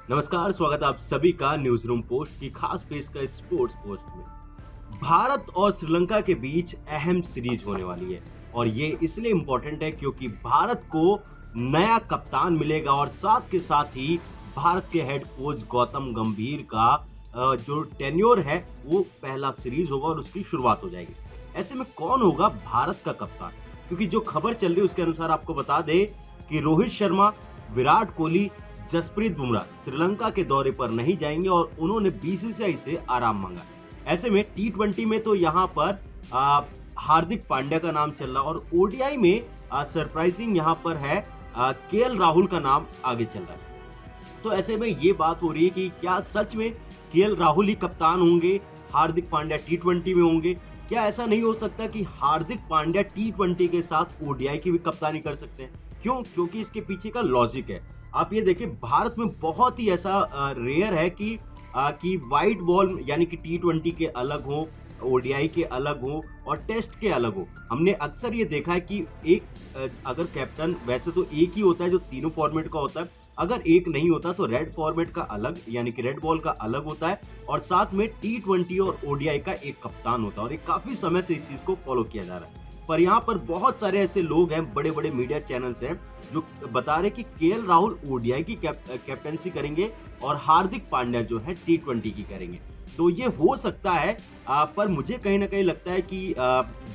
नमस्कार, स्वागत है आप सभी का न्यूज रूम पोस्ट की खास पेशकश स्पोर्ट्स पोस्ट में। भारत और श्रीलंका के बीच अहम सीरीज होने वाली है और ये इसलिए इम्पोर्टेंट है क्योंकि भारत को नया कप्तान मिलेगा और साथ के साथ ही भारत के हेड कोच गौतम गंभीर का जो टेन्योर है वो पहला सीरीज होगा और उसकी शुरुआत हो जाएगी। ऐसे में कौन होगा भारत का कप्तान? क्योंकि जो खबर चल रही है उसके अनुसार आपको बता दें कि रोहित शर्मा, विराट कोहली, जसप्रीत बुमराह श्रीलंका के दौरे पर नहीं जाएंगे और उन्होंने बीसीसीआई से आराम मांगा। ऐसे में टी20 में तो यहाँ पर हार्दिक पांड्या का नाम चल रहा और ओडीआई में सरप्राइजिंग यहाँ पर है केएल राहुल का नाम आगे चल रहा है। तो ऐसे में ये बात हो रही है कि क्या सच में केएल राहुल ही कप्तान होंगे, हार्दिक पांड्या टी20 में होंगे? क्या ऐसा नहीं हो सकता कि हार्दिक पांड्या टी20 के साथ ओडीआई की भी कप्तानी कर सकते हैं? क्यों? क्योंकि इसके पीछे का लॉजिक है। आप ये देखिए, भारत में बहुत ही ऐसा रेयर है कि वाइट बॉल यानी कि टी20 के अलग हो, ओडीआई के अलग हो और टेस्ट के अलग हो। हमने अक्सर ये देखा है कि अगर कैप्टन, वैसे तो एक ही होता है जो तीनों फॉर्मेट का होता है, अगर एक नहीं होता तो रेड फॉर्मेट का अलग यानी कि रेड बॉल का अलग होता है और साथ में टी20 और ओडीआई का एक कप्तान होता है और ये काफी समय से इस चीज को फॉलो किया जा रहा है। पर यहाँ पर बहुत सारे ऐसे लोग हैं, बड़े बड़े मीडिया चैनल्स हैं जो बता रहे कि केएल राहुल ओडीआई की कैप्टनसी करेंगे और हार्दिक पांड्या जो है टी20 की करेंगे। तो ये हो सकता है, पर मुझे कहीं ना कहीं लगता है कि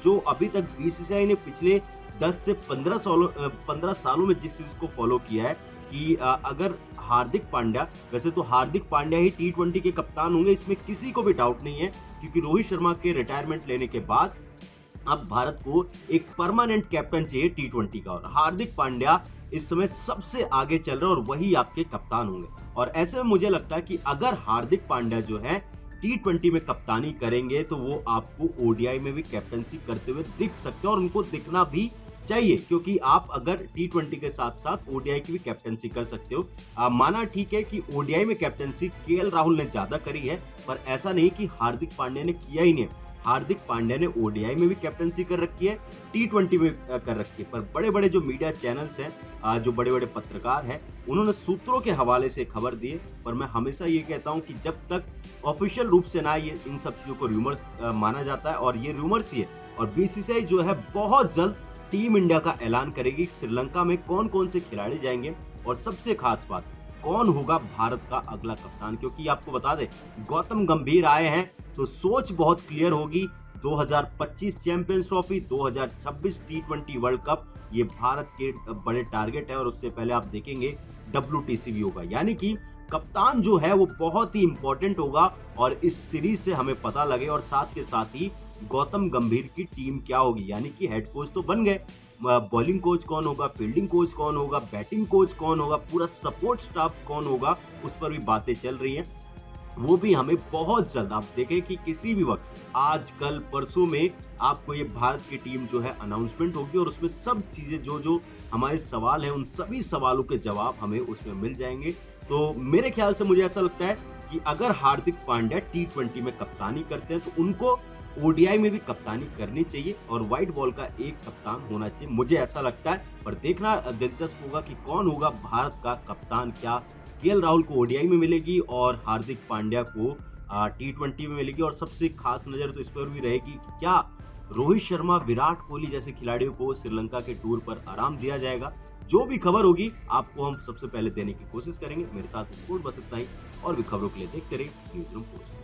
जो अभी तक बीसीसीआई ने पिछले 10 से 15 सालों में जिस चीज को फॉलो किया है कि अगर हार्दिक पांड्या, वैसे तो हार्दिक पांड्या ही टी20 के कप्तान होंगे, इसमें किसी को भी डाउट नहीं है क्योंकि रोहित शर्मा के रिटायरमेंट लेने के बाद अब भारत को एक परमानेंट कैप्टन चाहिए टी20 का और हार्दिक पांड्या इस समय सबसे आगे चल रहे हैं और वही आपके कप्तान होंगे। और ऐसे में मुझे लगता है कि अगर हार्दिक पांड्या जो है टी20 में कप्तानी करेंगे तो वो आपको ओडीआई में भी कैप्टनसी करते हुए दिख सकते हैं और उनको दिखना भी चाहिए, क्योंकि आप अगर टी20 के साथ साथ ओडीआई की भी कैप्टनसी कर सकते हो। माना ठीक है कि ओडीआई में कैप्टनसी केएल राहुल ने ज्यादा करी है, पर ऐसा नहीं कि हार्दिक पांड्या ने किया ही नहीं। हार्दिक पांड्या ने ओडीआई में भी कैप्टनसी कर रखी है, टी20 में कर रखी है। पर बड़े बड़े जो मीडिया चैनल्स हैं, जो बड़े बड़े पत्रकार हैं, उन्होंने सूत्रों के हवाले से खबर दी है। पर मैं हमेशा ये कहता हूं कि जब तक ऑफिशियल रूप से ना ये इन सब चीजों को रूमर्स माना जाता है और ये रूमर्स ही है। और बीसीसीआई जो है बहुत जल्द टीम इंडिया का ऐलान करेगी श्रीलंका में कौन कौन से खिलाड़ी जाएंगे और सबसे खास बात कौन होगा भारत का अगला कप्तान। क्योंकि आपको बता दें, गौतम गंभीर आए हैं तो सोच बहुत क्लियर होगी। 2025 चैंपियंस ट्रॉफी, 2026 टी20 वर्ल्ड कप, ये भारत के बड़े टारगेट है और उससे पहले आप देखेंगे WTC भी होगा। यानी कि कप्तान जो है वो बहुत ही इंपॉर्टेंट होगा और इस सीरीज से हमें पता लगे और साथ के साथ ही गौतम गंभीर की टीम क्या होगी। यानी कि हेड कोच तो बन गए, बॉलिंग कोच कौन होगा, फील्डिंग कोच कौन होगा, बैटिंग कोच कौन होगा, पूरा सपोर्ट स्टाफ कौन होगा, उस पर भी बातें चल रही हैं। वो भी हमें बहुत जल्द, आप देखें कि किसी भी वक्त, आज कल परसों में आपको ये भारत की टीम जो है अनाउंसमेंट होगी और उसमें सब चीजें जो जो हमारे सवाल हैं उन सभी सवालों के जवाब हमें उसमें मिल जाएंगे। तो मेरे ख्याल से मुझे ऐसा लगता है कि अगर हार्दिक पांड्या टी20 में कप्तानी करते हैं तो उनको ओडीआई में भी कप्तानी करनी चाहिए और व्हाइट बॉल का एक कप्तान होना चाहिए, मुझे ऐसा लगता है। पर देखना दिलचस्प होगा कि कौन होगा भारत का कप्तान। क्या केएल राहुल को ओडीआई में मिलेगी और हार्दिक पांड्या को टी20 में मिलेगी? और सबसे खास नजर तो इस पर भी रहेगी कि क्या रोहित शर्मा, विराट कोहली जैसे खिलाड़ियों को श्रीलंका के टूर पर आराम दिया जाएगा? जो भी खबर होगी आपको हम सबसे पहले देने की कोशिश करेंगे। मेरे साथ स्पोर्ट बस इतना ही, और भी खबरों के लिए देखते रहिए न्यूज़ रूम पोस्ट।